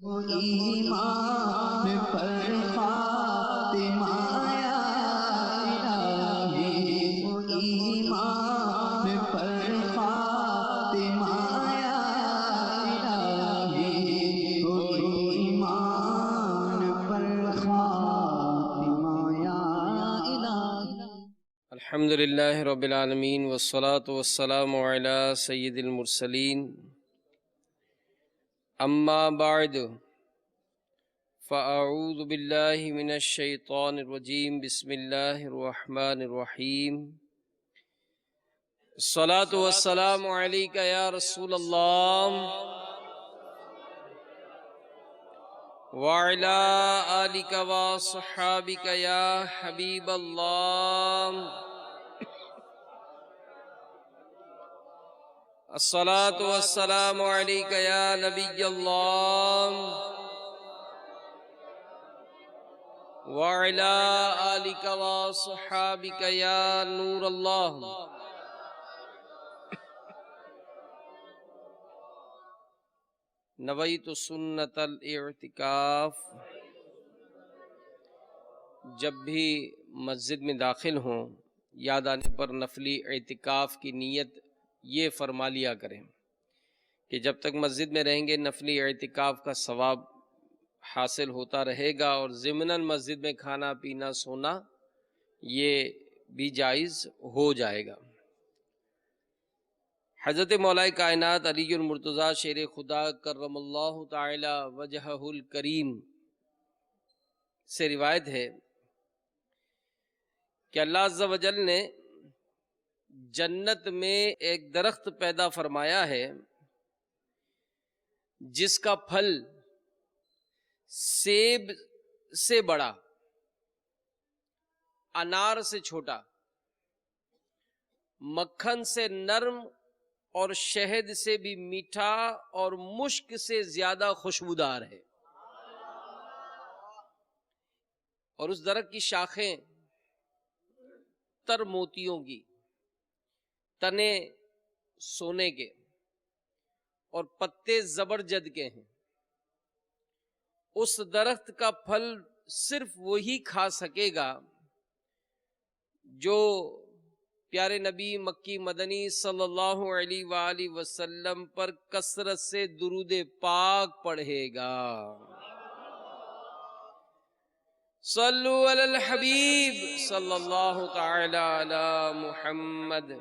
ایمان پر خاتمہ یا الہی، ایمان پر خاتمہ یا الہی، ایمان پر خاتمہ یا الہی۔ الحمدللہ رب العالمین والصلاة والسلام علی سید المرسلین، اما بعد فاعوذ باللہ من الشیطان الرجیم، بسم اللہ الرحمن الرحیم۔ الصلاة والسلام علیک یا رسول اللہ وعلی آلک وصحابک یا حبیب اللہ۔ الصلاة والسلام علیک یا نبی اللہ وعلی آلک وصحابک یا نور اللہ۔ نویت سنت الاعتکاف، جب بھی مسجد میں داخل ہوں یاد آنے پر نفلی اعتکاف کی نیت یہ فرما لیا کریں کہ جب تک مسجد میں رہیں گے نفلی اعتکاف کا ثواب حاصل ہوتا رہے گا، اور ضمناً مسجد میں کھانا پینا سونا یہ بھی جائز ہو جائے گا۔ حضرت مولا کائنات علی المرتضیٰ شیر خدا کرم اللہ تعالی وجہہ الکریم سے روایت ہے کہ اللہ عز و جل نے جنت میں ایک درخت پیدا فرمایا ہے جس کا پھل سیب سے بڑا، انار سے چھوٹا، مکھن سے نرم اور شہد سے بھی میٹھا اور مشک سے زیادہ خوشبودار ہے، اور اس درخت کی شاخیں تر موتیوں کی، تنے سونے کے اور پتے زبرجد کے ہیں۔ اس درخت کا پھل صرف وہی کھا سکے گا جو پیارے نبی مکی مدنی صلی اللہ علیہ وآلہ وسلم پر کثرت سے درود پاک پڑھے گا۔ صلو علی الحبیب صلی اللہ تعالی علی محمد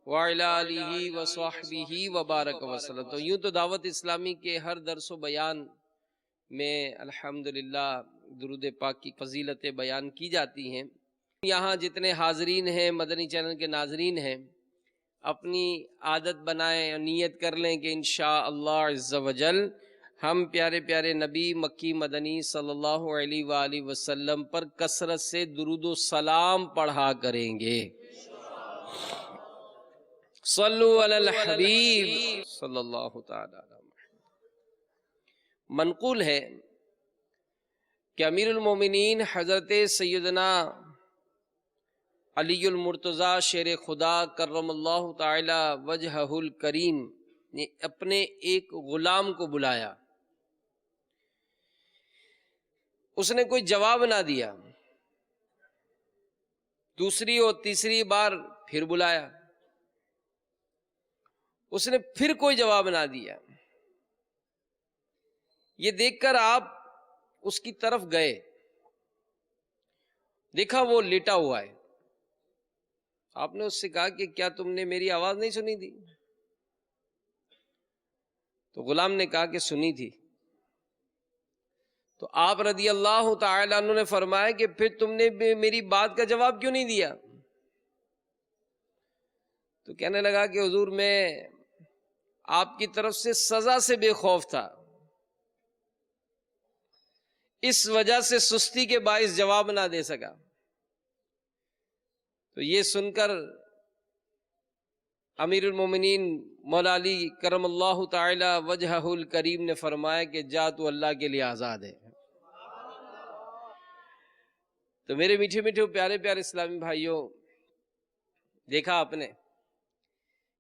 وعلی آلہ وصحبہ وبارک وسلم۔ تو یوں تو دعوت اسلامی کے ہر درس و بیان میں الحمدللہ درود پاک کی فضیلتیں بیان کی جاتی ہیں۔ یہاں جتنے حاضرین ہیں، مدنی چینل کے ناظرین ہیں، اپنی عادت بنائیں اور نیت کر لیں کہ انشاءاللہ عز و جل ہم پیارے پیارے نبی مکی مدنی صلی اللہ علیہ وآلہ وسلم پر کثرت سے درود و سلام پڑھا کریں گے۔ صلو علی الحبیب صلی اللہ تعالی علیہ وسلم۔ منقول ہے کہ امیر المومنین حضرت سیدنا علی المرتضیٰ شیر خدا کرم اللہ تعالی وجہہ الکریم نے اپنے ایک غلام کو بلایا، اس نے کوئی جواب نہ دیا، دوسری اور تیسری بار پھر بلایا، اس نے پھر کوئی جواب نہ دیا۔ یہ دیکھ کر آپ اس کی طرف گئے، دیکھا وہ لیٹا ہوا ہے۔ آپ نے اس سے کہا کہ کیا تم نے میری آواز نہیں سنی تھی؟ تو غلام نے کہا کہ سنی تھی۔ تو آپ رضی اللہ تعالیٰ عنہ نے فرمایا کہ پھر تم نے میری بات کا جواب کیوں نہیں دیا؟ تو کہنے لگا کہ حضور میں آپ کی طرف سے سزا سے بے خوف تھا، اس وجہ سے سستی کے باعث جواب نہ دے سکا۔ تو یہ سن کر امیر المومنین مولا علی کرم اللہ تعالی وجہہ الکریم نے فرمایا کہ جا تو اللہ کے لیے آزاد ہے۔ تو میرے میٹھے میٹھے پیارے پیارے اسلامی بھائیوں، دیکھا آپ نے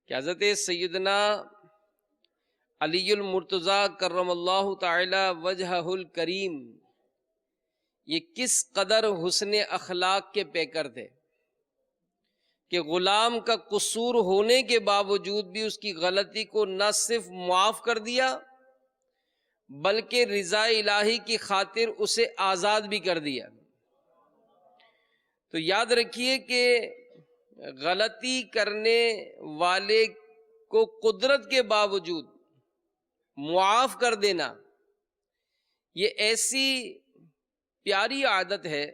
کہ حضرت سیدنا علی المرتضیٰ کرم اللہ تعالی وجہہ الکریم یہ کس قدر حسن اخلاق کے پیکر تھے کہ غلام کا قصور ہونے کے باوجود بھی اس کی غلطی کو نہ صرف معاف کر دیا بلکہ رضا الہی کی خاطر اسے آزاد بھی کر دیا۔ تو یاد رکھیے کہ غلطی کرنے والے کو قدرت کے باوجود معاف کر دینا یہ ایسی پیاری عادت ہے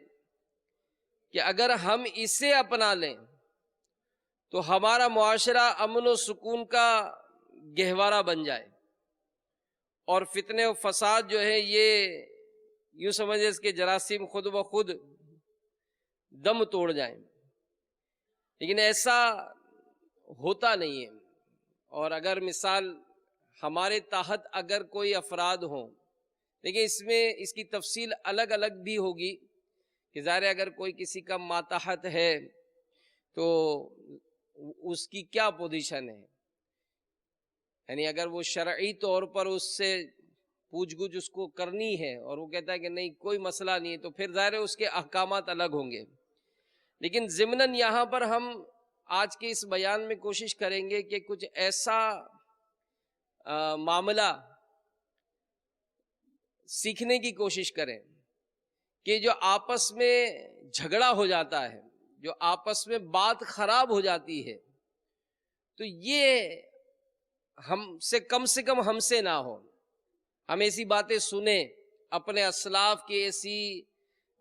کہ اگر ہم اسے اپنا لیں تو ہمارا معاشرہ امن و سکون کا گہوارہ بن جائے، اور فتنے و فساد جو ہے یہ یوں سمجھے اس کے جراثیم خود بخود دم توڑ جائیں، لیکن ایسا ہوتا نہیں ہے۔ اور اگر مثال ہمارے تحت اگر کوئی افراد ہوں، دیکھیں اس میں اس کی تفصیل الگ الگ بھی ہوگی کہ ظاہر ہے اگر کوئی کسی کا ماتحت ہے تو اس کی کیا پوزیشن ہے، یعنی اگر وہ شرعی طور پر اس سے پوچھ گچھ اس کو کرنی ہے اور وہ کہتا ہے کہ نہیں کوئی مسئلہ نہیں ہے تو پھر ظاہر ہے اس کے احکامات الگ ہوں گے، لیکن ضمناً یہاں پر ہم آج کے اس بیان میں کوشش کریں گے کہ کچھ ایسا معاملہ سیکھنے کی کوشش کریں کہ جو آپس میں جھگڑا ہو جاتا ہے، جو آپس میں بات خراب ہو جاتی ہے، تو یہ ہم سے کم ہم سے نہ ہو۔ ہم ایسی باتیں سنیں، اپنے اسلاف کی ایسی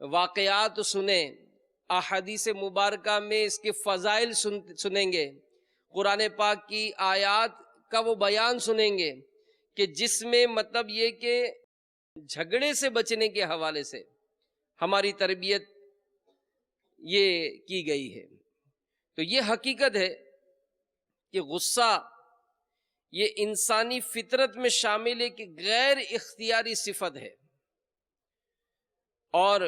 واقعات سنیں، احادیث مبارکہ میں اس کے فضائل سنیں گے، قرآن پاک کی آیات کا وہ بیان سنیں گے کہ جس میں مطلب یہ کہ جھگڑے سے بچنے کے حوالے سے ہماری تربیت یہ کی گئی ہے۔ تو یہ حقیقت ہے کہ غصہ یہ انسانی فطرت میں شامل ایک غیر اختیاری صفت ہے، اور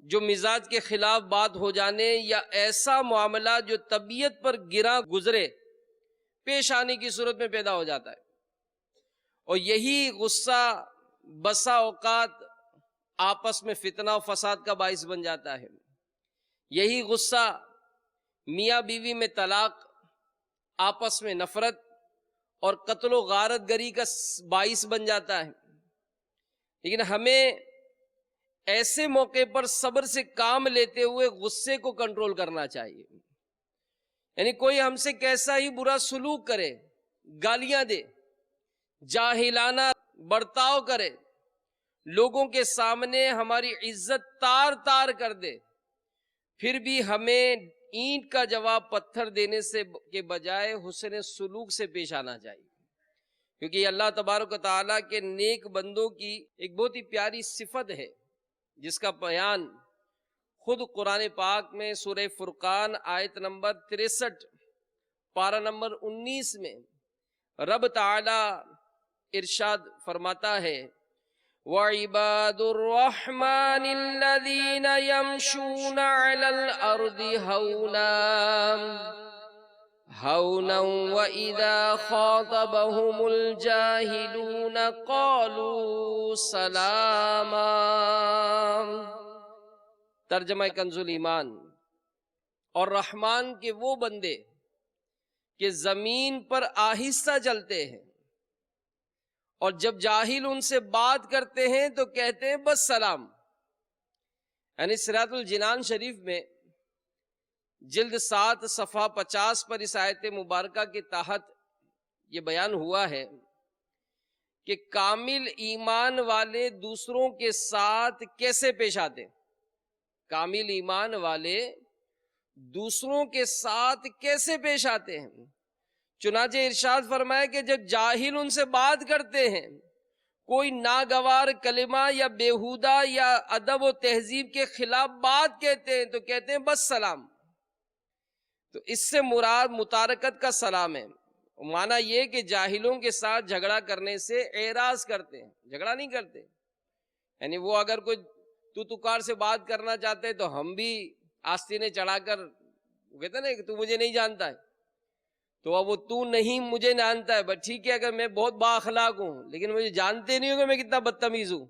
جو مزاج کے خلاف بات ہو جانے یا ایسا معاملہ جو طبیعت پر گرا گزرے پیش آنے کی صورت میں پیدا ہو جاتا ہے، اور یہی غصہ بسا اوقات آپس میں فتنہ و فساد کا باعث بن جاتا ہے، یہی غصہ میاں بیوی میں طلاق، آپس میں نفرت اور قتل و غارت گری کا باعث بن جاتا ہے۔ لیکن ہمیں ایسے موقع پر صبر سے کام لیتے ہوئے غصے کو کنٹرول کرنا چاہیے، یعنی کوئی ہم سے کیسا ہی برا سلوک کرے، گالیاں دے، جاہلانہ برتاؤ کرے، لوگوں کے سامنے ہماری عزت تار تار کر دے، پھر بھی ہمیں اینٹ کا جواب پتھر دینے سے کے بجائے حسن سلوک سے پیش آنا چاہیے، کیونکہ یہ اللہ تبارک و تعالیٰ کے نیک بندوں کی ایک بہت ہی پیاری صفت ہے جس کا بیان خود قرآن پاک میں سورہ فرقان آیت نمبر 63 پارہ نمبر 19 میں رب تعالی ارشاد فرماتا ہے وَعِبَادُ الرَّحْمَنِ الَّذِينَ يَمْشُونَ عَلَى الْأَرْضِ هَوْنًا وَإِذَا خَاطَبَهُمُ الْجَاهِلُونَ قَالُوا سَلَامًا۔ ترجمہ کنز الایمان، اور رحمان کے وہ بندے کہ زمین پر آہستہ چلتے ہیں اور جب جاہل ان سے بات کرتے ہیں تو کہتے ہیں بس سلام۔ یعنی صراط الجنان شریف میں جلد 7 صفحہ 50 پر اس آیت مبارکہ کے تحت یہ بیان ہوا ہے کہ کامل ایمان والے دوسروں کے ساتھ کیسے پیش آتے ہیں، کامل ایمان والے دوسروں کے ساتھ کیسے پیش آتے ہیں۔ چنانچہ ارشاد فرمایا کہ جب جاہل ان سے بات کرتے ہیں، کوئی ناگوار کلمہ یا بیہودہ یا ادب و تہذیب کے خلاف بات کہتے ہیں تو کہتے ہیں بس سلام۔ تو اس سے مراد متارکت کا سلام ہے، معنی یہ کہ جاہلوں کے ساتھ جھگڑا کرنے سے اعراض کرتے ہیں، جھگڑا نہیں کرتے، یعنی وہ اگر کوئی تو تکار سے بات کرنا چاہتے تو ہم بھی آستینے چڑھا کر وہ کہتے ہیں نا کہ تو مجھے نہیں جانتا ہے، تو اب وہ تو نہیں مجھے جانتا ہے، بس ٹھیک ہے اگر میں بہت با اخلاق ہوں لیکن مجھے جانتے نہیں ہو کہ میں کتنا بدتمیز ہوں.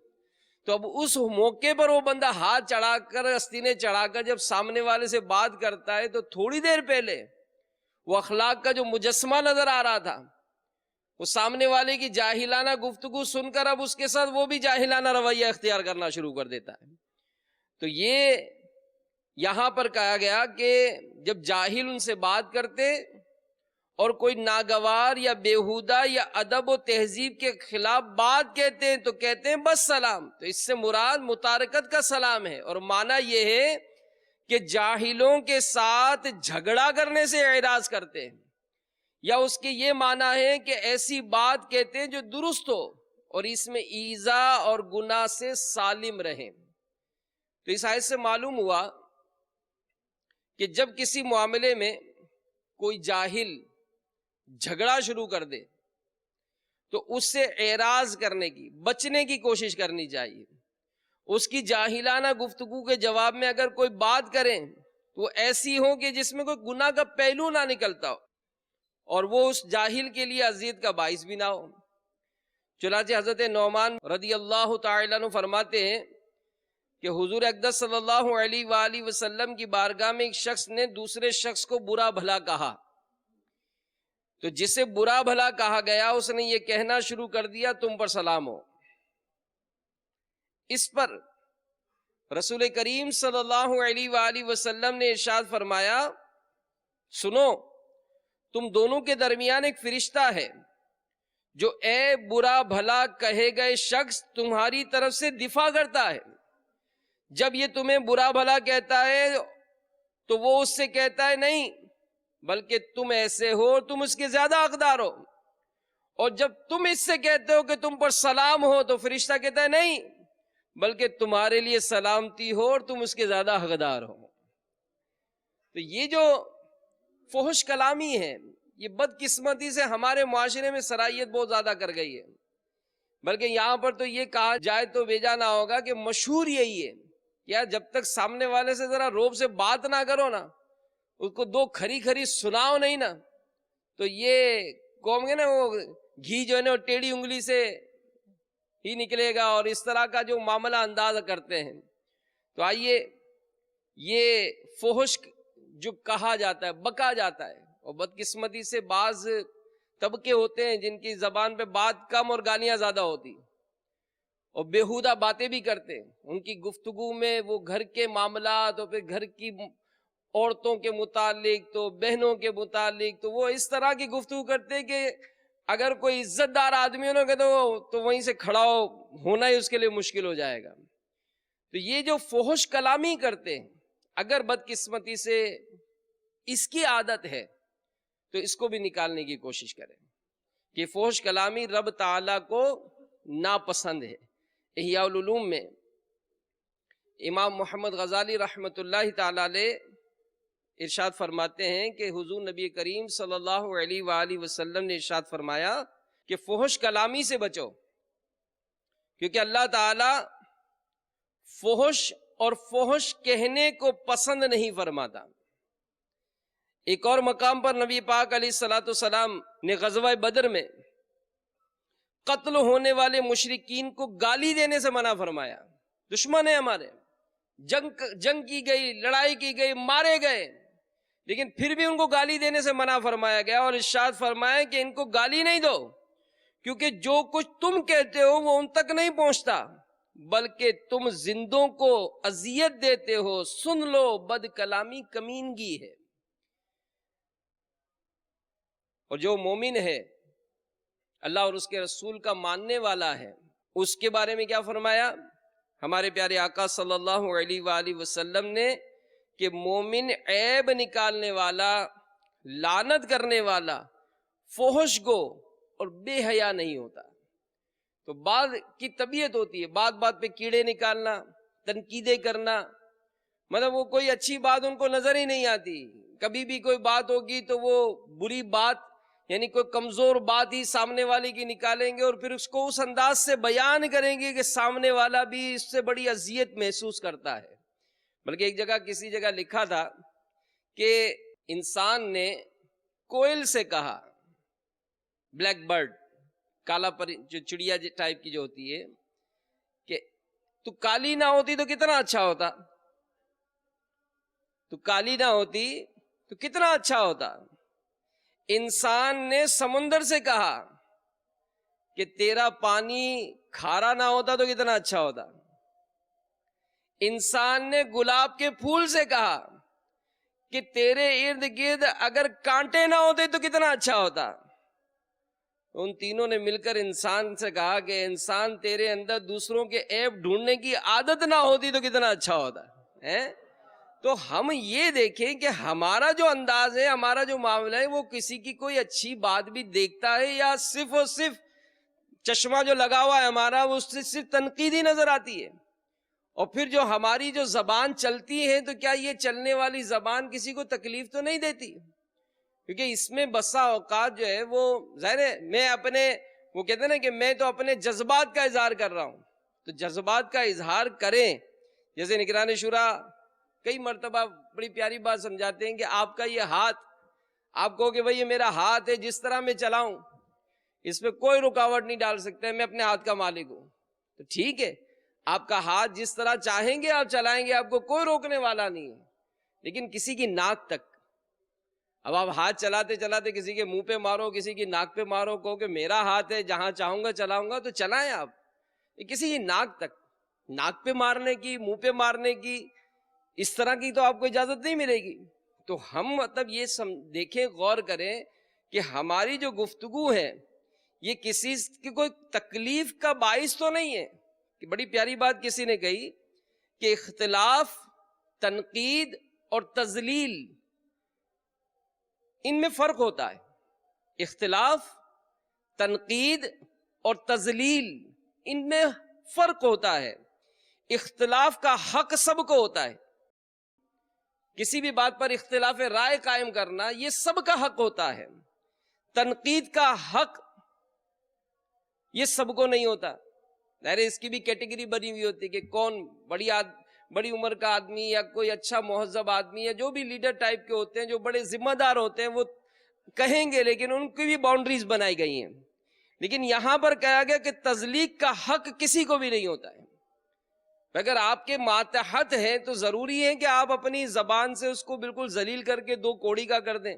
تو اب اس موقع پر وہ بندہ ہاتھ چڑھا کر، استینے چڑھا کر جب سامنے والے سے بات کرتا ہے تو تھوڑی دیر پہلے وہ اخلاق کا جو مجسمہ نظر آ رہا تھا، وہ سامنے والے کی جاہلانہ گفتگو سن کر اب اس کے ساتھ وہ بھی جاہلانہ رویہ اختیار کرنا شروع کر دیتا ہے. تو یہ یہاں پر کہا گیا کہ جب جاہل ان سے بات کرتے اور کوئی ناگوار یا بیہودہ یا ادب و تہذیب کے خلاف بات کہتے ہیں تو کہتے ہیں بس سلام. تو اس سے مراد متارکت کا سلام ہے، اور معنی یہ ہے کہ جاہلوں کے ساتھ جھگڑا کرنے سے اعراض کرتے ہیں، یا اس کے یہ معنی ہے کہ ایسی بات کہتے ہیں جو درست ہو اور اس میں ایذا اور گناہ سے سالم رہیں. تو اس آیت سے معلوم ہوا کہ جب کسی معاملے میں کوئی جاہل جھگڑا شروع کر دے تو اس سے اعراض کرنے کی، بچنے کی کوشش کرنی چاہیے. اس کی جاہلانہ گفتگو کے جواب میں اگر کوئی بات کریں تو وہ ایسی ہو کہ جس میں کوئی گناہ کا پہلو نہ نکلتا ہو اور وہ اس جاہل کے لیے اذیت کا باعث بھی نہ ہو. چنانچہ حضرت نعمان رضی اللہ تعالیٰ عنہ فرماتے ہیں کہ حضور اقدس صلی اللہ علیہ وآلہ وسلم کی بارگاہ میں ایک شخص نے دوسرے شخص کو برا بھلا کہا، تو جسے برا بھلا کہا گیا اس نے یہ کہنا شروع کر دیا تم پر سلام ہو. اس پر رسول کریم صلی اللہ علیہ وآلہ وسلم نے ارشاد فرمایا سنو، تم دونوں کے درمیان ایک فرشتہ ہے جو اے برا بھلا کہے گئے شخص تمہاری طرف سے دفاع کرتا ہے. جب یہ تمہیں برا بھلا کہتا ہے تو وہ اس سے کہتا ہے نہیں بلکہ تم ایسے ہو، تم اس کے زیادہ حقدار ہو. اور جب تم اس سے کہتے ہو کہ تم پر سلام ہو تو فرشتہ کہتا ہے نہیں بلکہ تمہارے لیے سلامتی ہو اور تم اس کے زیادہ حقدار ہو. تو یہ جو فحش کلامی ہے یہ بدقسمتی سے ہمارے معاشرے میں صلاحیت بہت زیادہ کر گئی ہے. بلکہ یہاں پر تو یہ کہا جائے تو بیجا نہ ہوگا کہ مشہور یہی ہے کہ جب تک سامنے والے سے ذرا روب سے بات نہ کرو نا، اس کو دو کھری کھری سناؤ نہیں نا، تو یہ قوم کے نا وہ گھی جو ہے نا ٹیڑھی انگلی سے ہی نکلے گا، اور اس طرح کا جو معاملہ انداز کرتے ہیں. تو آئیے یہ فحش جو کہا جاتا ہے، بکا جاتا ہے، اور بدقسمتی سے بعض طبقے ہوتے ہیں جن کی زبان پہ بات کم اور گالیاں زیادہ ہوتی اور بیہودہ باتیں بھی کرتے ہیں. ان کی گفتگو میں وہ گھر کے معاملات اور پھر گھر کی عورتوں کے متعلق تو بہنوں کے متعلق تو وہ اس طرح کی گفتگو کرتے کہ اگر کوئی عزت دار آدمی ہونا کہ تو وہیں سے کھڑا ہونا ہی اس کے لیے مشکل ہو جائے گا. تو یہ جو فحش کلامی کرتے ہیں اگر بدقسمتی سے اس کی عادت ہے تو اس کو بھی نکالنے کی کوشش کریں کہ فحش کلامی رب تعالیٰ کو ناپسند ہے. احیاء العلوم میں امام محمد غزالی رحمۃ اللہ تعالی علیہ ارشاد فرماتے ہیں کہ حضور نبی کریم صلی اللہ علیہ وآلہ وسلم نے ارشاد فرمایا کہ فحش کلامی سے بچو، کیونکہ اللہ تعالی فحش اور فحش کہنے کو پسند نہیں فرماتا. ایک اور مقام پر نبی پاک علیہ الصلوۃ والسلام نے غزوہ بدر میں قتل ہونے والے مشرکین کو گالی دینے سے منع فرمایا. دشمن ہے ہمارے، جنگ کی گئی، لڑائی کی گئی، مارے گئے، لیکن پھر بھی ان کو گالی دینے سے منع فرمایا گیا، اور ارشاد فرمایا کہ ان کو گالی نہیں دو کیونکہ جو کچھ تم کہتے ہو وہ ان تک نہیں پہنچتا بلکہ تم زندوں کو اذیت دیتے ہو. سن لو بد کلامی کمینگی ہے. اور جو مومن ہے اللہ اور اس کے رسول کا ماننے والا ہے اس کے بارے میں کیا فرمایا ہمارے پیارے آقا صلی اللہ علیہ وآلہ وسلم نے کہ مومن عیب نکالنے والا، لعنت کرنے والا، فحش گو اور بے حیا نہیں ہوتا. تو بعض کی طبیعت ہوتی ہے بات بات پہ کیڑے نکالنا، تنقیدیں کرنا، مطلب وہ کوئی اچھی بات ان کو نظر ہی نہیں آتی. کبھی بھی کوئی بات ہوگی تو وہ بری بات یعنی کوئی کمزور بات ہی سامنے والے کی نکالیں گے اور پھر اس کو اس انداز سے بیان کریں گے کہ سامنے والا بھی اس سے بڑی اذیت محسوس کرتا ہے. بلکہ ایک جگہ کسی جگہ لکھا تھا کہ انسان نے کوئل سے کہا، بلیک برڈ، کالا پر جو چڑیا ٹائپ کی جو ہوتی ہے، کہ تو کالی نہ ہوتی تو کتنا اچھا ہوتا، تو کالی نہ ہوتی تو کتنا اچھا ہوتا۔ انسان نے سمندر سے کہا کہ تیرا پانی کھارا نہ ہوتا تو کتنا اچھا ہوتا۔ انسان نے گلاب کے پھول سے کہا کہ تیرے ارد گرد اگر کانٹے نہ ہوتے تو کتنا اچھا ہوتا۔ ان تینوں نے مل کر انسان سے کہا کہ انسان تیرے اندر دوسروں کے عیب ڈھونڈنے کی عادت نہ ہوتی تو کتنا اچھا ہوتا ہے۔ تو ہم یہ دیکھیں کہ ہمارا جو انداز ہے، ہمارا جو معاملہ ہے، وہ کسی کی کوئی اچھی بات بھی دیکھتا ہے یا صرف اور صرف چشمہ جو لگا ہوا ہے ہمارا وہ اس سے صرف تنقیدی نظر آتی ہے۔ اور پھر جو ہماری جو زبان چلتی ہے، تو کیا یہ چلنے والی زبان کسی کو تکلیف تو نہیں دیتی؟ کیونکہ اس میں بسا اوقات جو ہے وہ ظاہر ہے، میں اپنے وہ کہتے ہیں نا کہ میں تو اپنے جذبات کا اظہار کر رہا ہوں، تو جذبات کا اظہار کریں۔ جیسے نگران شورا کئی مرتبہ بڑی پیاری بات سمجھاتے ہیں کہ آپ کا یہ ہاتھ، آپ کہو کہ بھئی یہ میرا ہاتھ ہے، جس طرح میں چلاؤں اس پہ کوئی رکاوٹ نہیں ڈال سکتا ہے، میں اپنے ہاتھ کا مالک ہوں۔ تو ٹھیک ہے، آپ کا ہاتھ جس طرح چاہیں گے آپ چلائیں گے، آپ کو کوئی روکنے والا نہیں ہے، لیکن کسی کی ناک تک، اب آپ ہاتھ چلاتے چلاتے کسی کے منہ پہ مارو، کسی کی ناک پہ مارو، کہو کہ میرا ہاتھ ہے، جہاں چاہوں گا چلاؤں گا، تو چلائیں آپ۔ کسی کی ناک تک، ناک پہ مارنے کی، منہ پہ مارنے کی، اس طرح کی تو آپ کو اجازت نہیں ملے گی۔ تو ہم مطلب یہ دیکھیں، غور کریں کہ ہماری جو گفتگو ہے یہ کسی کی کوئی تکلیف کا باعث تو نہیں ہے۔ کہ بڑی پیاری بات کسی نے کہی کہ اختلاف، تنقید اور تذلیل، ان میں فرق ہوتا ہے۔ اختلاف، تنقید اور تذلیل، ان میں فرق ہوتا ہے۔ اختلاف کا حق سب کو ہوتا ہے، کسی بھی بات پر اختلاف رائے قائم کرنا یہ سب کا حق ہوتا ہے۔ تنقید کا حق یہ سب کو نہیں ہوتا۔ ظاہر اس کی بھی کیٹیگری بنی ہوئی ہوتی ہے کہ کون بڑی عمر کا آدمی یا کوئی اچھا مہذب آدمی یا جو بھی لیڈر ٹائپ کے ہوتے ہیں، جو بڑے ذمہ دار ہوتے ہیں، وہ کہیں گے، لیکن ان کی بھی باؤنڈریز بنائی گئی ہیں۔ لیکن یہاں پر کہا گیا کہ تذلیق کا حق کسی کو بھی نہیں ہوتا ہے۔ اگر آپ کے ماتحت ہیں تو ضروری ہے کہ آپ اپنی زبان سے اس کو بالکل ذلیل کر کے دو کوڑی کا کر دیں،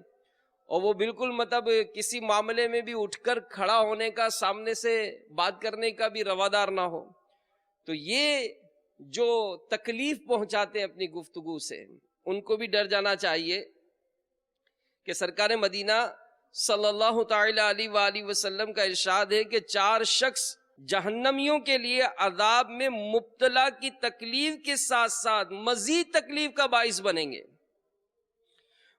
اور وہ بالکل مطلب کسی معاملے میں بھی اٹھ کر کھڑا ہونے کا، سامنے سے بات کرنے کا بھی روادار نہ ہو۔ تو یہ جو تکلیف پہنچاتے ہیں اپنی گفتگو سے، ان کو بھی ڈر جانا چاہیے کہ سرکار مدینہ صلی اللہ تعالی علیہ وآلہ وسلم کا ارشاد ہے کہ 4 شخص جہنمیوں کے لیے عذاب میں مبتلا کی تکلیف کے ساتھ ساتھ مزید تکلیف کا باعث بنیں گے۔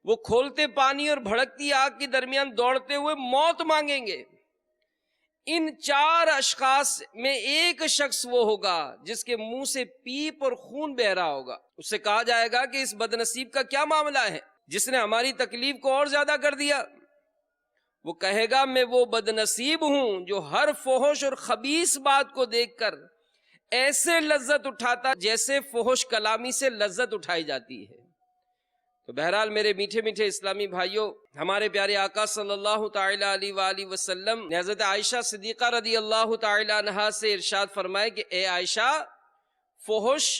وہ کھولتے پانی اور بھڑکتی آگ کے درمیان دوڑتے ہوئے موت مانگیں گے۔ ان 4 اشخاص میں ایک شخص وہ ہوگا جس کے منہ سے پیپ اور خون بہ رہا ہوگا۔ اس سے کہا جائے گا کہ اس بدنصیب کا کیا معاملہ ہے جس نے ہماری تکلیف کو اور زیادہ کر دیا؟ وہ کہے گا میں وہ بدنصیب ہوں جو ہر فحش اور خبیث بات کو دیکھ کر ایسے لذت اٹھاتا جیسے فحش کلامی سے لذت اٹھائی جاتی ہے۔ تو بہرحال میرے میٹھے میٹھے اسلامی بھائیوں، ہمارے پیارے آقا صلی اللہ تعالی علیہ وآلہ وسلم نے حضرت عائشہ صدیقہ رضی اللہ تعالی عنہا سے ارشاد فرمائے کہ اے عائشہ، فحش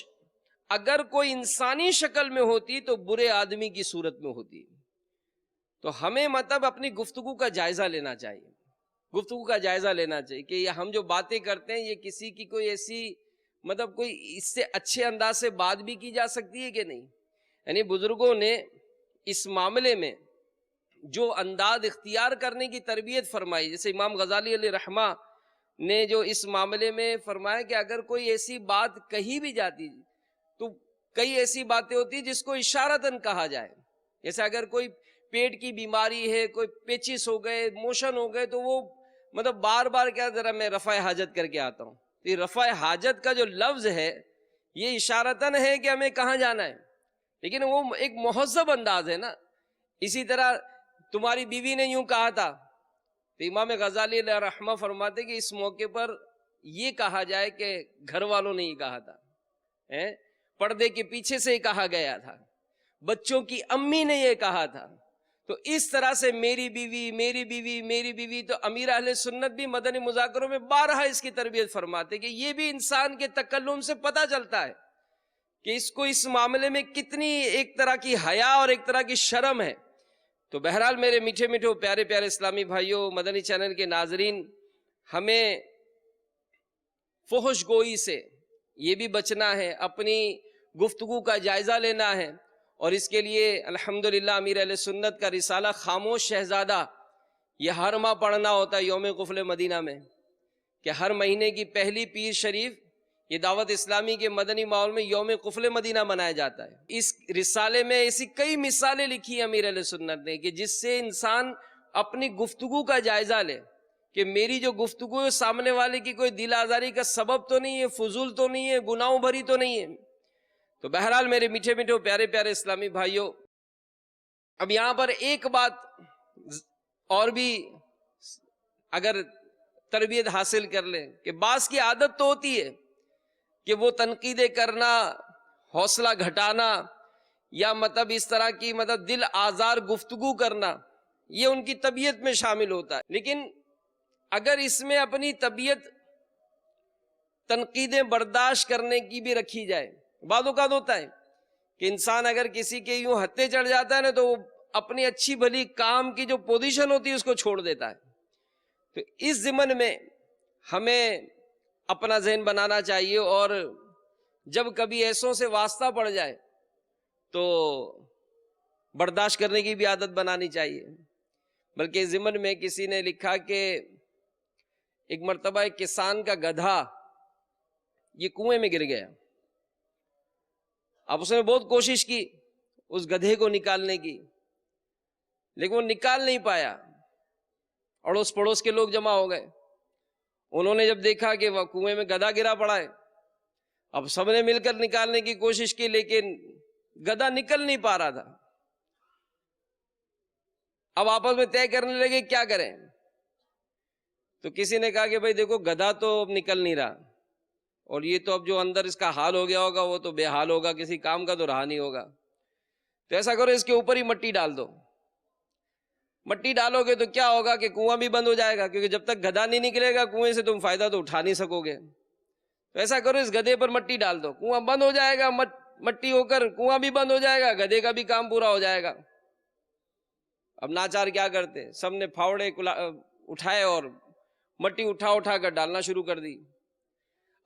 اگر کوئی انسانی شکل میں ہوتی تو برے آدمی کی صورت میں ہوتی۔ تو ہمیں مطلب اپنی گفتگو کا جائزہ لینا چاہیے، گفتگو کا جائزہ لینا چاہیے کہ یہ ہم جو باتیں کرتے ہیں یہ کسی کی کوئی ایسی مطلب کوئی اس سے اچھے انداز سے بات بھی کی جا سکتی ہے کہ نہیں۔ یعنی بزرگوں نے اس معاملے میں جو انداز اختیار کرنے کی تربیت فرمائی، جیسے امام غزالی علیہ رحمہ نے جو اس معاملے میں فرمایا کہ اگر کوئی ایسی بات کہی بھی جاتی تو کئی ایسی باتیں ہوتی جس کو اشارتاً کہا جائے، جیسے اگر کوئی پیٹ کی بیماری ہے، کوئی پیچس ہو گئے، موشن ہو گئے، تو وہ مطلب بار بار کیا ذرا میں رفع حاجت کر کے آتا ہوں۔ یہ رفع حاجت کا جو لفظ ہے یہ اشارتاً ہے کہ ہمیں کہاں جانا ہے، لیکن وہ ایک مہذب انداز ہے نا۔ اسی طرح تمہاری بیوی نے یوں کہا تھا، تو امام غزالی علیہ رحمہ فرماتے کہ اس موقع پر یہ کہا جائے کہ گھر والوں نے یہ کہا تھا، پردے کے پیچھے سے کہا گیا تھا، بچوں کی امی نے یہ کہا تھا۔ تو اس طرح سے میری بیوی میری بیوی میری بیوی، تو امیر اہل سنت بھی مدنی مذاکروں میں بارہا اس کی تربیت فرماتے کہ یہ بھی انسان کے تکلم سے پتہ چلتا ہے کہ اس کو اس معاملے میں کتنی ایک طرح کی حیا اور ایک طرح کی شرم ہے۔ تو بہرحال میرے میٹھے میٹھے پیارے پیارے اسلامی بھائیوں، مدنی چینل کے ناظرین، ہمیں فحش گوئی سے یہ بھی بچنا ہے، اپنی گفتگو کا جائزہ لینا ہے، اور اس کے لیے الحمدللہ امیر اہل سنت کا رسالہ خاموش شہزادہ یہ ہر ماہ پڑھنا ہوتا ہے یوم قفل مدینہ میں، کہ ہر مہینے کی پہلی پیر شریف یہ دعوت اسلامی کے مدنی ماحول میں یوم قفل مدینہ منایا جاتا ہے۔ اس رسالے میں ایسی کئی مثالیں لکھی ہیں امیر اہل سنت نے کہ جس سے انسان اپنی گفتگو کا جائزہ لے کہ میری جو گفتگو ہے سامنے والے کی کوئی دل آزاری کا سبب تو نہیں ہے، فضول تو نہیں ہے، گناہوں بھری تو نہیں ہے۔ تو بہرحال میرے میٹھے میٹھے پیارے پیارے اسلامی بھائیوں، اب یہاں پر ایک بات اور بھی اگر تربیت حاصل کر لیں کہ بعض کی عادت تو ہوتی ہے کہ وہ تنقیدیں کرنا، حوصلہ گھٹانا، یا مطلب اس طرح کی مطلب دل آزار گفتگو کرنا، یہ ان کی طبیعت میں شامل ہوتا ہے۔ لیکن اگر اس میں اپنی طبیعت تنقیدیں برداشت کرنے کی بھی رکھی جائے، بعض اوقات ہوتا ہے کہ انسان اگر کسی کے یوں ہتھے چڑھ جاتا ہے نا تو وہ اپنی اچھی بھلی کام کی جو پوزیشن ہوتی ہے اس کو چھوڑ دیتا ہے۔ تو اس ضمن میں ہمیں اپنا ذہن بنانا چاہیے، اور جب کبھی ایسوں سے واسطہ پڑ جائے تو برداشت کرنے کی بھی عادت بنانی چاہیے۔ بلکہ ضمن میں کسی نے لکھا کہ ایک مرتبہ ایک کسان کا گدھا یہ کنویں میں گر گیا۔ اب اس نے بہت کوشش کی اس گدھے کو نکالنے کی، لیکن وہ نکال نہیں پایا۔ اڑوس پڑوس کے لوگ جمع ہو گئے، انہوں نے جب دیکھا کہ وہ کنویں میں گدھا گرا پڑا ہے، اب سب نے مل کر نکالنے کی کوشش کی لیکن گدھا نکل نہیں پا رہا تھا۔ اب آپس میں طے کرنے لگے کیا کریں۔ تو کسی نے کہا کہ بھائی دیکھو گدھا تو اب نکل نہیں رہا، اور یہ تو اب جو اندر اس کا حال ہو گیا ہوگا وہ تو بے حال ہوگا، کسی کام کا تو رہا نہیں ہوگا، تو ایسا کرو اس کے اوپر ہی مٹی ڈال دو۔ مٹی ڈالو گے تو کیا ہوگا کہ کنواں بھی بند ہو جائے گا، کیونکہ جب تک گدھا نہیں نکلے گا کنویں سے تم فائدہ تو اٹھا نہیں سکو گے۔ تو ایسا کرو اس گدھے پر مٹی ڈال دو، کنواں بند ہو جائے گا، مٹی ہو کر کنواں بھی بند ہو جائے گا، گدھے کا بھی کام پورا ہو جائے گا۔ اب ناچار کیا کرتے، سب نے پھاوڑے اٹھائے اور مٹی اٹھا کر ڈالنا شروع کر دی۔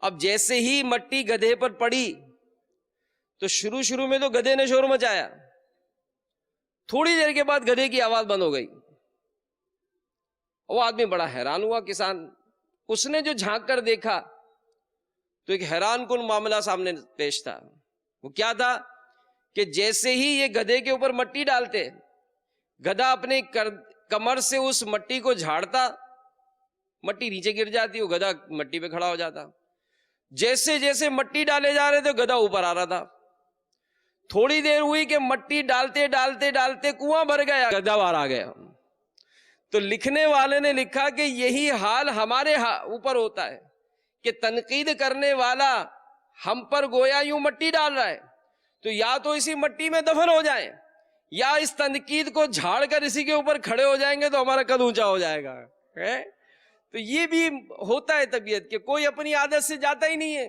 اب جیسے ہی مٹی گدھے پر پڑی تو شروع میں تو گدھے نے شور مچایا، تھوڑی دیر کے بعد گدھے کی آواز بند ہو گئی۔ وہ آدمی بڑا حیران ہوا کسان، اس نے جو جھانک کر دیکھا تو ایک حیران کن معاملہ سامنے پیش تھا۔ وہ کیا تھا کہ جیسے ہی یہ گدھے کے اوپر مٹی ڈالتے، گدھا اپنے کمر سے اس مٹی کو جھاڑتا، مٹی نیچے گر جاتی، وہ گدھا مٹی پہ کھڑا ہو جاتا۔ جیسے جیسے مٹی ڈالے جا رہے تھے گدھا اوپر آ رہا تھا۔ تھوڑی دیر ہوئی کہ مٹی ڈالتے ڈالتے ڈالتے کنواں بھر گیا، گدھا باہر آ گیا۔ تو لکھنے والے نے لکھا کہ یہی حال ہمارے اوپر ہوتا ہے کہ تنقید کرنے والا ہم پر گویا یوں مٹی ڈال رہا ہے، تو یا تو اسی مٹی میں دفن ہو جائیں یا اس تنقید کو جھاڑ کر اسی کے اوپر کھڑے ہو جائیں گے تو ہمارا قد اونچا ہو جائے گا۔ تو یہ بھی ہوتا ہے طبیعت کہ کوئی اپنی عادت سے جاتا ہی نہیں ہے،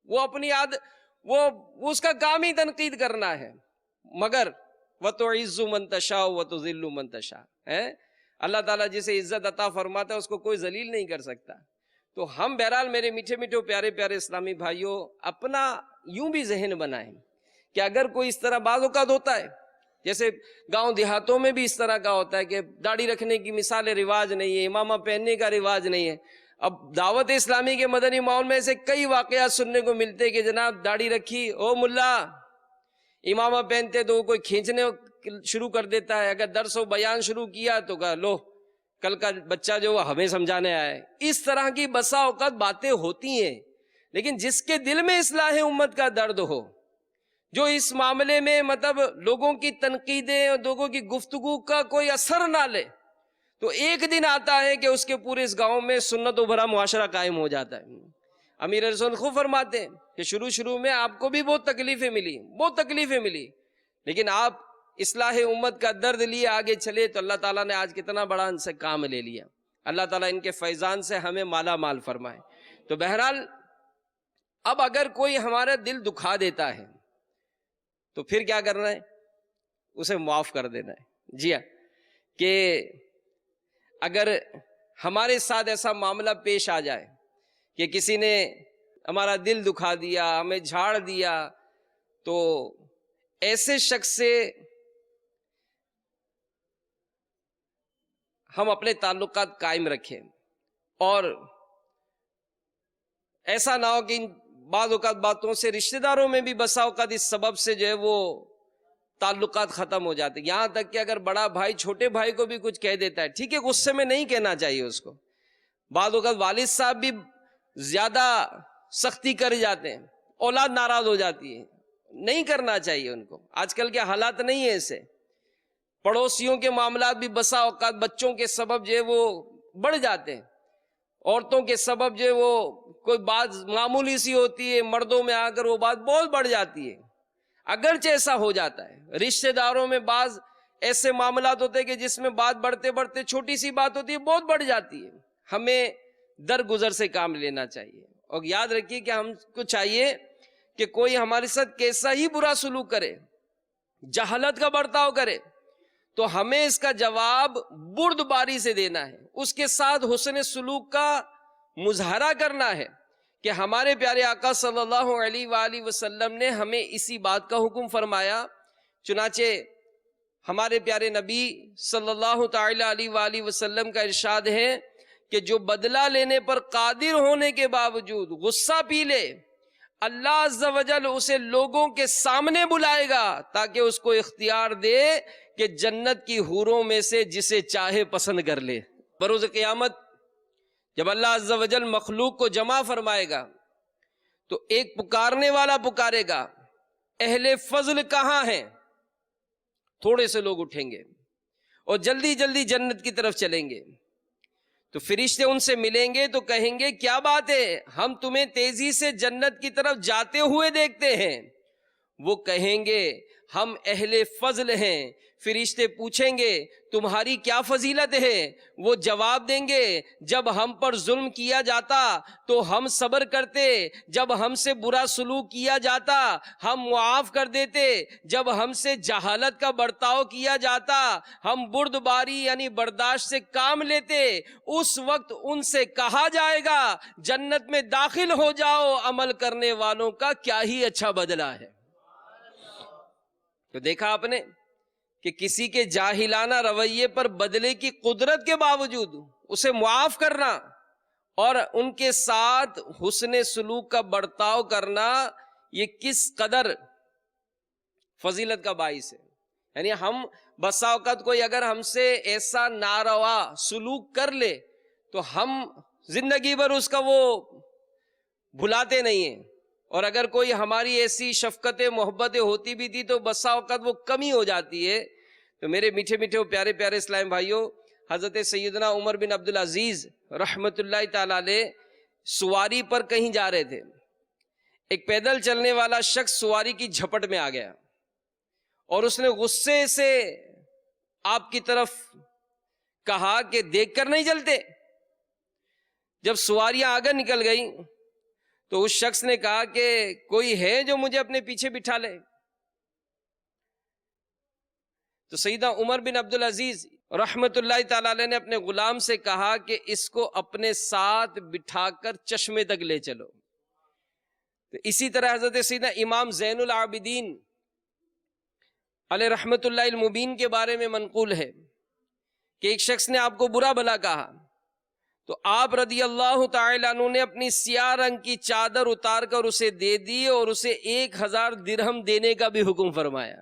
وہ اپنی عادت وہ اس کا کام ہی تنقید کرنا ہے۔ مگر وَتُعِزُّ مَن تَشَاءُ وَتُذِلُّ مَن تَشَاءُ، اللہ تعالیٰ جسے عزت عطا فرماتا ہے اس کو کوئی ذلیل نہیں کر سکتا۔ تو ہم بہرحال میرے میٹھے میٹھے پیارے پیارے اسلامی بھائیوں اپنا یوں بھی ذہن بنائیں کہ اگر کوئی اس طرح بعض اوقات ہوتا ہے، جیسے گاؤں دیہاتوں میں بھی اس طرح کا ہوتا ہے کہ داڑھی رکھنے کی مثال رواج نہیں ہے، امامہ پہننے کا رواج نہیں ہے۔ اب دعوت اسلامی کے مدنی ماحول میں ایسے کئی واقعات سننے کو ملتے کہ جناب داڑھی رکھی، او ملا، امامہ پہنتے تو وہ کوئی کھینچنے شروع کر دیتا ہے، اگر درس و بیان شروع کیا تو کہا لو کل کا بچہ جو وہ ہمیں سمجھانے آیا ہے۔ اس طرح کی بسا اوقات باتیں ہوتی ہیں، لیکن جس کے دل میں اصلاح امت کا درد ہو، جو اس معاملے میں مطلب لوگوں کی تنقیدیں اور لوگوں کی گفتگو کا کوئی اثر نہ لے، تو ایک دن آتا ہے کہ اس کے پورے اس گاؤں میں سنت و بھرا معاشرہ قائم ہو جاتا ہے۔ امیر رسول خود فرماتے ہیں کہ شروع میں آپ کو بھی بہت تکلیفیں ملی، لیکن آپ اصلاح امت کا درد لیے آگے چلے تو اللہ تعالیٰ نے آج کتنا بڑا ان سے کام لے لیا. اللہ تعالیٰ ان کے فیضان سے ہمیں مالا مال فرمائے. تو بہرحال اب اگر کوئی ہمارا دل دکھا دیتا ہے تو پھر کیا کرنا ہے؟ اسے معاف کر دینا ہے. جی ہاں، کہ اگر ہمارے ساتھ ایسا معاملہ پیش آ جائے کہ کسی نے ہمارا دل دکھا دیا، ہمیں جھاڑ دیا، تو ایسے شخص سے ہم اپنے تعلقات قائم رکھیں، اور ایسا نہ ہو کہ ان بعض اوقات باتوں سے رشتہ داروں میں بھی بسا اوقات اس سبب سے جو ہے وہ تعلقات ختم ہو جاتے. یہاں تک کہ اگر بڑا بھائی چھوٹے بھائی کو بھی کچھ کہہ دیتا ہے، ٹھیک ہے غصے میں نہیں کہنا چاہیے اس کو. بعض اوقات والد صاحب بھی زیادہ سختی کر جاتے ہیں، اولاد ناراض ہو جاتی ہے، نہیں کرنا چاہیے ان کو. آج کل کے حالات نہیں ہیں ایسے. پڑوسیوں کے معاملات بھی بسا اوقات بچوں کے سبب جو ہے وہ بڑھ جاتے ہیں. عورتوں کے سبب جو ہے وہ کوئی بات معمولی سی ہوتی ہے، مردوں میں آ کر وہ بات بہت بڑھ جاتی ہے. اگرچہ ایسا ہو جاتا ہے، رشتہ داروں میں بعض ایسے معاملات ہوتے ہیں کہ جس میں بات بڑھتے بڑھتے چھوٹی سی بات ہوتی ہے بہت بڑھ جاتی ہے. ہمیں درگزر سے کام لینا چاہیے. اور یاد رکھیے کہ ہم کو چاہیے کہ کوئی ہمارے ساتھ کیسا ہی برا سلوک کرے، جہالت کا برتاؤ کرے، تو ہمیں اس کا جواب بردباری سے دینا ہے. اس کے ساتھ حسن سلوک کا مظاہرہ کرنا ہے کہ ہمارے پیارے آقا صلی اللہ علیہ وآلہ وسلم نے ہمیں اسی بات کا حکم فرمایا. چنانچہ ہمارے پیارے نبی صلی اللہ تعالی علیہ وآلہ وسلم کا ارشاد ہے کہ جو بدلہ لینے پر قادر ہونے کے باوجود غصہ پی لے، اللہ عز و جل اسے لوگوں کے سامنے بلائے گا تاکہ اس کو اختیار دے کہ جنت کی حوروں میں سے جسے چاہے پسند کر لے. بروز قیامت جب اللہ عز و جل مخلوق کو جمع فرمائے گا تو ایک پکارنے والا پکارے گا، اہل فضل کہاں ہیں؟ تھوڑے سے لوگ اٹھیں گے اور جلدی جلدی جنت کی طرف چلیں گے. تو فرشتے ان سے ملیں گے تو کہیں گے کیا بات ہے، ہم تمہیں تیزی سے جنت کی طرف جاتے ہوئے دیکھتے ہیں. وہ کہیں گے ہم اہل فضل ہیں. فرشتے پوچھیں گے تمہاری کیا فضیلت ہے؟ وہ جواب دیں گے جب ہم پر ظلم کیا جاتا تو ہم صبر کرتے، جب ہم سے برا سلوک کیا جاتا ہم معاف کر دیتے، جب ہم سے جہالت کا برتاؤ کیا جاتا ہم بردباری یعنی برداشت سے کام لیتے. اس وقت ان سے کہا جائے گا جنت میں داخل ہو جاؤ، عمل کرنے والوں کا کیا ہی اچھا بدلہ ہے. تو دیکھا آپ نے کہ کسی کے جاہلانہ رویے پر بدلے کی قدرت کے باوجود اسے معاف کرنا اور ان کے ساتھ حسن سلوک کا برتاؤ کرنا یہ کس قدر فضیلت کا باعث ہے. یعنی ہم بسا اوقات کوئی اگر ہم سے ایسا ناروا سلوک کر لے تو ہم زندگی بھر اس کا وہ بھلاتے نہیں ہیں، اور اگر کوئی ہماری ایسی شفقت محبت ہوتی بھی تھی تو بسا اوقات وہ کمی ہو جاتی ہے. تو میرے میٹھے میٹھے پیارے پیارے اسلام بھائیوں، حضرت سیدنا عمر بن عبدالعزیز رحمت اللہ تعالی علیہ سواری پر کہیں جا رہے تھے. ایک پیدل چلنے والا شخص سواری کی جھپٹ میں آ گیا اور اس نے غصے سے آپ کی طرف کہا کہ دیکھ کر نہیں چلتے. جب سواریاں آگے نکل گئیں تو اس شخص نے کہا کہ کوئی ہے جو مجھے اپنے پیچھے بٹھا لے. تو سیدنا عمر بن عبدالعزیز رحمت اللہ تعالی علیہ نے اپنے غلام سے کہا کہ اس کو اپنے ساتھ بٹھا کر چشمے تک لے چلو. تو اسی طرح حضرت سیدنا امام زین العابدین علیہ رحمت اللہ المبین کے بارے میں منقول ہے کہ ایک شخص نے آپ کو برا بھلا کہا تو آپ رضی اللہ تعالی عنہ نے اپنی سیاہ رنگ کی چادر اتار کر اسے دے دی اور اسے 1000 درہم دینے کا بھی حکم فرمایا.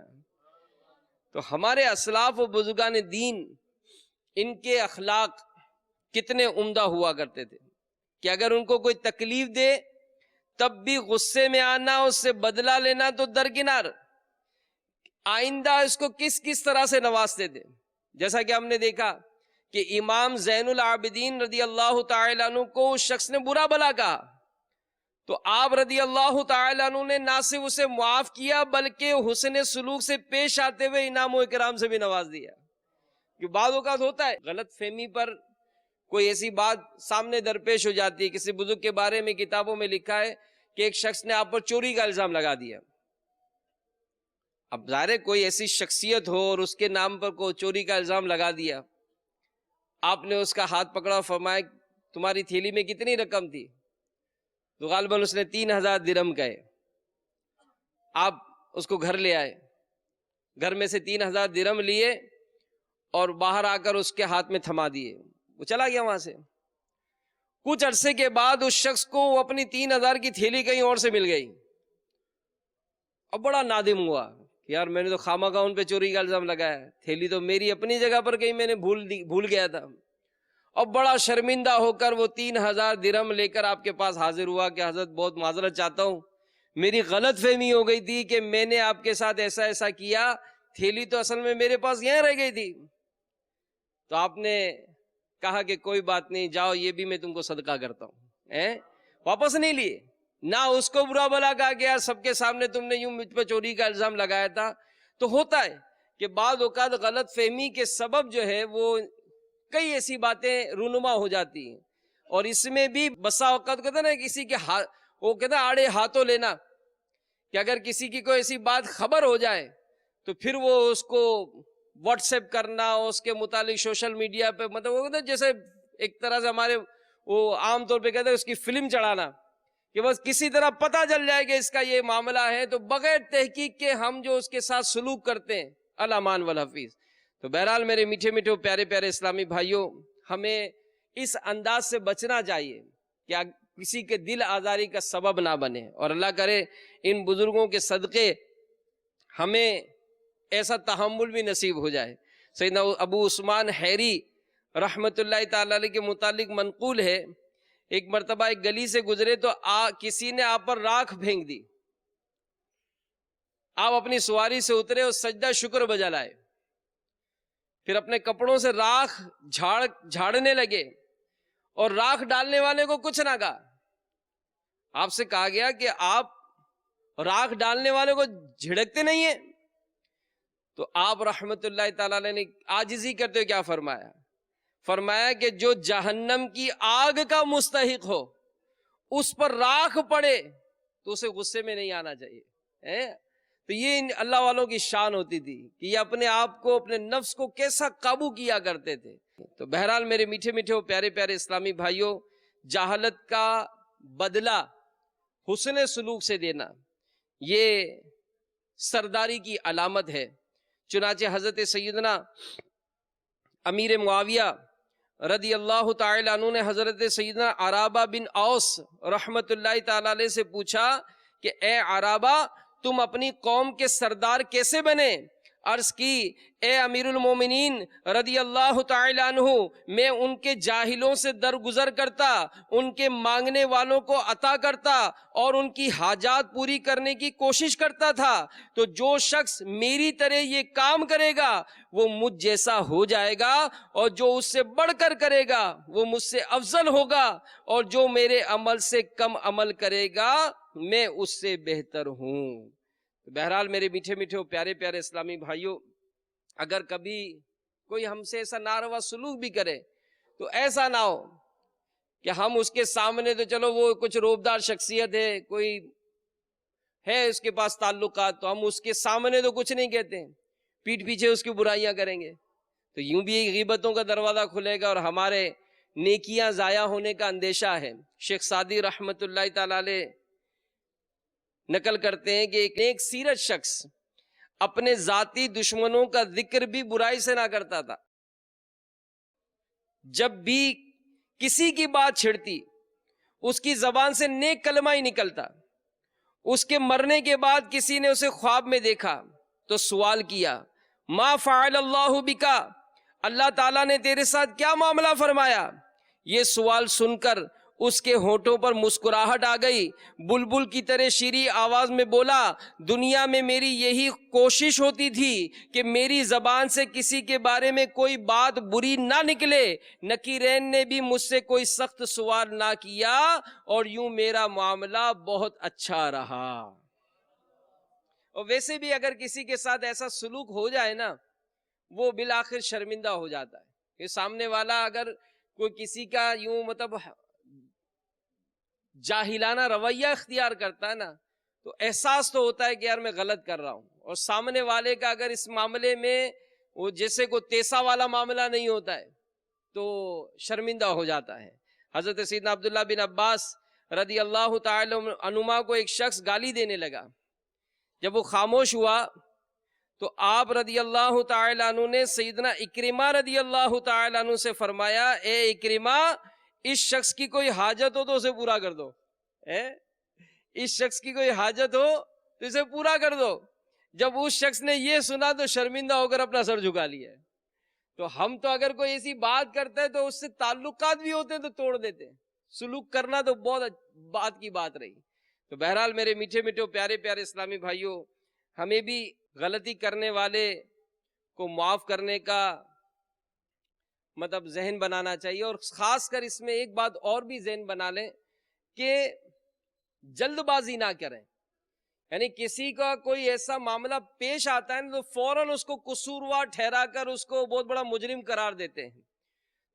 تو ہمارے اسلاف و بزرگان دین ان کے اخلاق کتنے عمدہ ہوا کرتے تھے کہ اگر ان کو کوئی تکلیف دے تب بھی غصے میں آنا، اس سے بدلہ لینا تو درکنار، آئندہ اس کو کس کس طرح سے نوازتے تھے. جیسا کہ ہم نے دیکھا کہ امام زین العابدین رضی اللہ تعالی عنہ کو اس شخص نے برا بھلا کہا تو آپ رضی اللہ تعالیٰ عنہ نے نہ صرف اسے معاف کیا بلکہ حسن سلوک سے پیش آتے ہوئے انعام و اکرام سے بھی نواز دیا. کہ بعض اوقات ہوتا ہے غلط فہمی پر کوئی ایسی بات سامنے درپیش ہو جاتی ہے. کسی بزرگ کے بارے میں کتابوں میں لکھا ہے کہ ایک شخص نے آپ پر چوری کا الزام لگا دیا. اب ظاہر ہے کوئی ایسی شخصیت ہو اور اس کے نام پر کوئی چوری کا الزام لگا دیا. آپ نے اس کا ہاتھ پکڑا اور فرمایا تمہاری تھیلی میں کتنی رقم تھی؟ تو غالباً اس نے 3000 درہم کہے. آپ اس کو گھر لے آئے, گھر میں سے 3000 درہم لیے اور باہر آ کر اس کے ہاتھ میں تھما دیے. وہ چلا گیا وہاں سے. کچھ عرصے کے بعد اس شخص کو وہ اپنی 3000 کی تھیلی کہیں اور سے مل گئی. اب بڑا نادم ہوا کہ یار میں نے تو خامخواہ ان پہ چوری کا الزام لگایا, تھیلی تو میری اپنی جگہ پر کہیں میں نے بھول گیا تھا. اور بڑا شرمندہ ہو کر وہ 3000 درہم لے کر آپ کے پاس حاضر ہوا کہ حضرت بہت معذرت چاہتا ہوں, میری غلط فہمی ہو گئی تھی کہ میں نے آپ کے ساتھ ایسا ایسا کیا, تھیلی تو اصل میں میرے پاس یہاں رہ گئی تھی. تو آپ نے کہا کہ کوئی بات نہیں, جاؤ یہ بھی میں تم کو صدقہ کرتا ہوں. واپس نہیں لیے, نہ اس کو برا بھلا کہا کہ یار سب کے سامنے تم نے یوں مجھ پہ چوری کا الزام لگایا تھا. تو ہوتا ہے کہ بعض اوقات غلط فہمی کے سبب جو ہے وہ کئی ایسی باتیں رونما ہو جاتی ہیں. اور اس میں بھی بسا اوقات کہتے ہیں نا کسی کے وہ کہتے ہیں آڑے ہاتھوں لینا, کہ اگر کسی کی کوئی ایسی بات خبر ہو جائے تو پھر وہ اس کو واٹس ایپ کرنا, اس کے متعلق سوشل میڈیا پہ مطلب وہ کہتے ہیں جیسے ایک طرح سے ہمارے وہ عام طور پہ کہتے ہیں اس کی فلم چڑھانا, کہ بس کسی طرح پتہ چل جائے کہ اس کا یہ معاملہ ہے, تو بغیر تحقیق کے ہم جو اس کے ساتھ سلوک کرتے ہیں الامان والحفیظ. تو بہرحال میرے میٹھے میٹھے پیارے پیارے اسلامی بھائیوں, ہمیں اس انداز سے بچنا چاہیے کہ کسی کے دل آزاری کا سبب نہ بنے, اور اللہ کرے ان بزرگوں کے صدقے ہمیں ایسا تحمل بھی نصیب ہو جائے. سیدنا ابو عثمان حیری رحمت اللہ تعالی علیہ کے متعلق منقول ہے, ایک مرتبہ ایک گلی سے گزرے تو کسی نے آپ پر راکھ پھینک دی. آپ اپنی سواری سے اترے اور سجدہ شکر بجا لائے, پھر اپنے کپڑوں سے راکھ جھاڑنے لگے اور راکھ ڈالنے والے کو کچھ نہ کہا. آپ سے کہا گیا کہ آپ راکھ ڈالنے والے کو جھڑکتے نہیں ہیں؟ تو آپ رحمت اللہ تعالی علیہ نے عاجزی کرتے ہوئے کیا فرمایا؟ فرمایا کہ جو جہنم کی آگ کا مستحق ہو اس پر راکھ پڑے تو اسے غصے میں نہیں آنا چاہیے. تو یہ اللہ والوں کی شان ہوتی تھی کہ یہ اپنے آپ کو, اپنے نفس کو کیسا قابو کیا کرتے تھے. تو بہرحال میرے میٹھے میٹھے پیارے پیارے اسلامی بھائیوں, جہالت کا بدلہ حسن سلوک سے دینا یہ سرداری کی علامت ہے. چنانچہ حضرت سیدنا امیر معاویہ رضی اللہ تعالی عنہ نے حضرت سیدنا عرابہ بن اوس رحمت اللہ تعالی علیہ سے پوچھا کہ اے عرابہ تم اپنی قوم کے سردار کیسے بنے؟ عرض کی اے امیر المومنین رضی اللہ تعالی عنہ, میں ان کے جاہلوں سے درگزر کرتا, ان کے مانگنے والوں کو عطا کرتا اور ان کی حاجات پوری کرنے کی کوشش کرتا تھا. تو جو شخص میری طرح یہ کام کرے گا وہ مجھ جیسا ہو جائے گا, اور جو اس سے بڑھ کر کرے گا وہ مجھ سے افضل ہوگا, اور جو میرے عمل سے کم عمل کرے گا میں اس سے بہتر ہوں. بہرحال میرے میٹھے میٹھے پیارے پیارے اسلامی بھائیوں, اگر کبھی کوئی ہم سے ایسا ناروا سلوک بھی کرے تو ایسا نہ ہو کہ ہم اس کے سامنے, تو چلو وہ کچھ روبدار شخصیت ہے, کوئی ہے اس کے پاس تعلقات, تو ہم اس کے سامنے تو کچھ نہیں کہتے, پیٹھ پیچھے اس کی برائیاں کریں گے, تو یوں بھی غیبتوں کا دروازہ کھلے گا اور ہمارے نیکیاں ضائع ہونے کا اندیشہ ہے. شیخ سعدی رحمت اللہ تعالی علیہ نقل کرتے ہیں کہ ایک نیک سیرت شخص اپنے ذاتی دشمنوں کا ذکر بھی برائی سے نہ کرتا تھا. جب بھی کسی کی بات چھڑتی اس کی زبان سے نیک کلمہ ہی نکلتا. اس کے مرنے کے بعد کسی نے اسے خواب میں دیکھا تو سوال کیا ما فعل اللہ بکا, اللہ تعالیٰ نے تیرے ساتھ کیا معاملہ فرمایا؟ یہ سوال سن کر اس کے ہونٹوں پر مسکراہٹ آ گئی، بلبل کی طرح شیریں آواز میں بولا، دنیا میں میری یہی کوشش ہوتی تھی کہ میری زبان سے کسی کے بارے میں کوئی بات بری نہ نکلے، نکیرین نے بھی مجھ سے کوئی سخت سوال نہ کیا اور یوں میرا معاملہ بہت اچھا رہا۔ اور ویسے بھی اگر کسی کے ساتھ ایسا سلوک ہو جائے نا، وہ بالآخر شرمندہ ہو جاتا ہے کہ سامنے والا اگر کوئی کسی کا یوں مطلب جاہلانہ رویہ اختیار کرتا ہے نا، تو احساس تو ہوتا ہے کہ یار میں غلط کر رہا ہوں، اور سامنے والے کا اگر اس معاملے میں وہ جیسے کوئی تیسا والا معاملہ نہیں ہوتا ہے تو شرمندہ ہو جاتا ہے۔ حضرت سیدنا عبداللہ بن عباس رضی اللہ تعالی عنہما کو ایک شخص گالی دینے لگا، جب وہ خاموش ہوا تو آپ رضی اللہ تعالی عنہ نے سیدنا اکرمہ رضی اللہ تعالی عنہ سے فرمایا، اے اکرمہ، اس شخص کی کوئی حاجت ہو تو اسے پورا کر دو، اس شخص کی کوئی حاجت ہو تو اسے پورا کر دو۔ جب اس شخص نے یہ سنا تو شرمندہ ہو کر اپنا سر جھکا لیا۔ تو ہم تو اگر کوئی ایسی بات کرتا ہے تو اس سے تعلقات بھی ہوتے ہیں تو توڑ دیتے ہیں، سلوک کرنا تو بہت بات کی بات رہی۔ تو بہرحال میرے میٹھے میٹھے پیارے پیارے اسلامی بھائیوں، ہمیں بھی غلطی کرنے والے کو معاف کرنے کا مطلب ذہن بنانا چاہیے، اور خاص کر اس میں ایک بات اور بھی ذہن بنا لیں کہ جلد بازی نہ کریں، یعنی کسی کا کوئی ایسا معاملہ پیش آتا ہے تو فوراً اس کو قصوروار ٹھہرا کر اس کو بہت بڑا مجرم قرار دیتے ہیں۔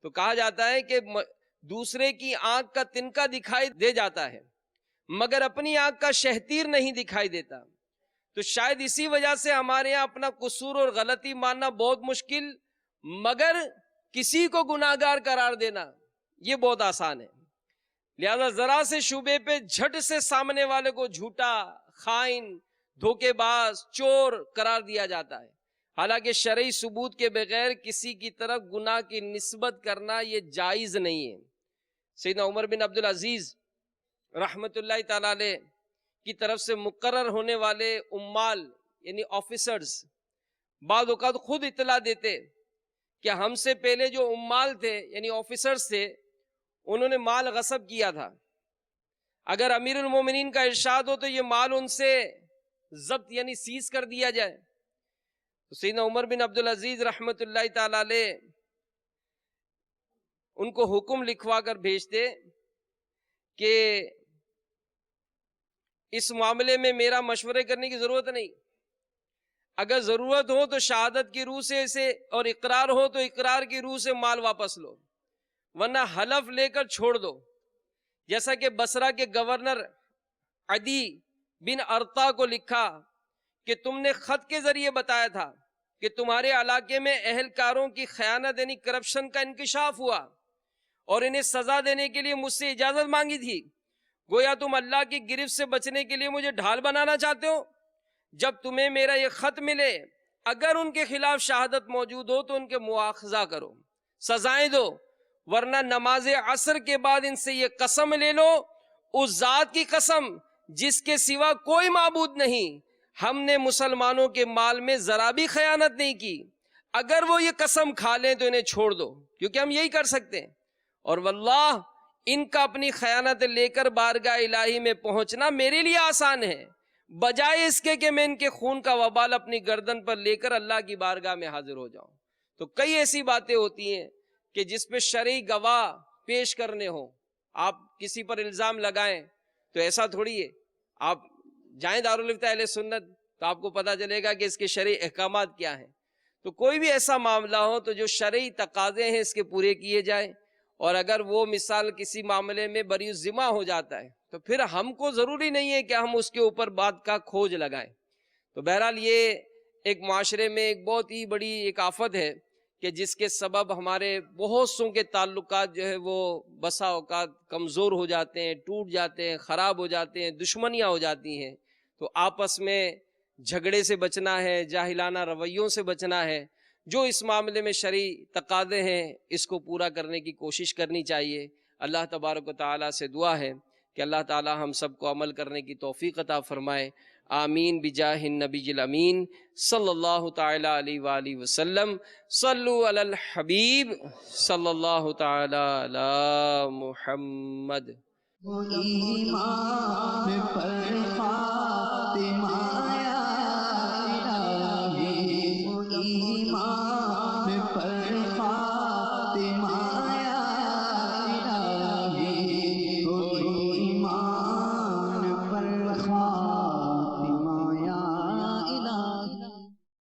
تو کہا جاتا ہے کہ دوسرے کی آنکھ کا تنکا دکھائی دے جاتا ہے مگر اپنی آنکھ کا شہتیر نہیں دکھائی دیتا۔ تو شاید اسی وجہ سے ہمارے یہاں اپنا قصور اور غلطی ماننا بہت مشکل، مگر کسی کو گناہگار قرار دینا یہ بہت آسان ہے۔ لہذا ذرا سے شبے پہ جھٹ سے سامنے والے کو جھوٹا، خائن، دھوکے باز، چور قرار دیا جاتا ہے، حالانکہ شرعی ثبوت کے بغیر کسی کی طرف گناہ کی نسبت کرنا یہ جائز نہیں ہے۔ سیدنا عمر بن عبدالعزیز رحمت اللہ تعالی علیہ کی طرف سے مقرر ہونے والے عمال یعنی آفیسرز بعض اوقات خود اطلاع دیتے کہ ہم سے پہلے جو عمال تھے یعنی آفیسرز تھے انہوں نے مال غصب کیا تھا، اگر امیر المومنین کا ارشاد ہو تو یہ مال ان سے ضبط یعنی سیز کر دیا جائے۔ تو سیدنا عمر بن عبدالعزیز رحمت اللہ تعالی علیہ ان کو حکم لکھوا کر بھیجتے کہ اس معاملے میں میرا مشورے کرنے کی ضرورت نہیں، اگر ضرورت ہو تو شہادت کی روح سے اسے، اور اقرار ہو تو اقرار کی روح سے مال واپس لو، ورنہ حلف لے کر چھوڑ دو۔ جیسا کہ بصرہ کے گورنر عدی بن ارطا کو لکھا کہ تم نے خط کے ذریعے بتایا تھا کہ تمہارے علاقے میں اہلکاروں کی خیانت یعنی کرپشن کا انکشاف ہوا اور انہیں سزا دینے کے لیے مجھ سے اجازت مانگی تھی، گویا تم اللہ کی گرفت سے بچنے کے لیے مجھے ڈھال بنانا چاہتے ہو۔ جب تمہیں میرا یہ خط ملے اگر ان کے خلاف شہادت موجود ہو تو ان کے مواخذہ کرو، سزائیں دو، ورنہ نماز عصر کے بعد ان سے یہ قسم لے لو، اس ذات کی قسم جس کے سوا کوئی معبود نہیں، ہم نے مسلمانوں کے مال میں ذرا بھی خیانت نہیں کی۔ اگر وہ یہ قسم کھا لیں تو انہیں چھوڑ دو، کیونکہ ہم یہی کر سکتے ہیں، اور واللہ ان کا اپنی خیانت لے کر بارگاہ الہی میں پہنچنا میرے لیے آسان ہے، بجائے اس کے کہ میں ان کے خون کا وبال اپنی گردن پر لے کر اللہ کی بارگاہ میں حاضر ہو جاؤں۔ تو کئی ایسی باتیں ہوتی ہیں کہ جس پہ شرعی گواہ پیش کرنے ہوں، آپ کسی پر الزام لگائیں تو ایسا تھوڑی ہے، آپ جائیں دارالفتہ اہل سنت تو آپ کو پتہ چلے گا کہ اس کے شرعی احکامات کیا ہیں۔ تو کوئی بھی ایسا معاملہ ہو تو جو شرعی تقاضے ہیں اس کے پورے کیے جائیں، اور اگر وہ مثال کسی معاملے میں بری الذمہ ہو جاتا ہے تو پھر ہم کو ضروری نہیں ہے کہ ہم اس کے اوپر بات کا کھوج لگائیں۔ تو بہرحال یہ ایک معاشرے میں ایک بہت ہی بڑی ایک آفت ہے کہ جس کے سبب ہمارے بہت سوں کے تعلقات جو ہے وہ بسا اوقات کمزور ہو جاتے ہیں، ٹوٹ جاتے ہیں، خراب ہو جاتے ہیں، دشمنیاں ہو جاتی ہیں۔ تو آپس میں جھگڑے سے بچنا ہے، جاہلانہ رویوں سے بچنا ہے، جو اس معاملے میں شرعی تقاضے ہیں اس کو پورا کرنے کی کوشش کرنی چاہیے۔ اللہ تبارک و تعالیٰ سے دعا ہے کہ اللہ تعالیٰ ہم سب کو عمل کرنے کی توفیق عطا فرمائے۔ آمین بجاہ النبی الامین صلی اللہ تعالی علیہ وآلہ وسلم. صلو علی الحبیب صلی اللہ تعالی علی محمد. ایمان پر خاتمہ آیا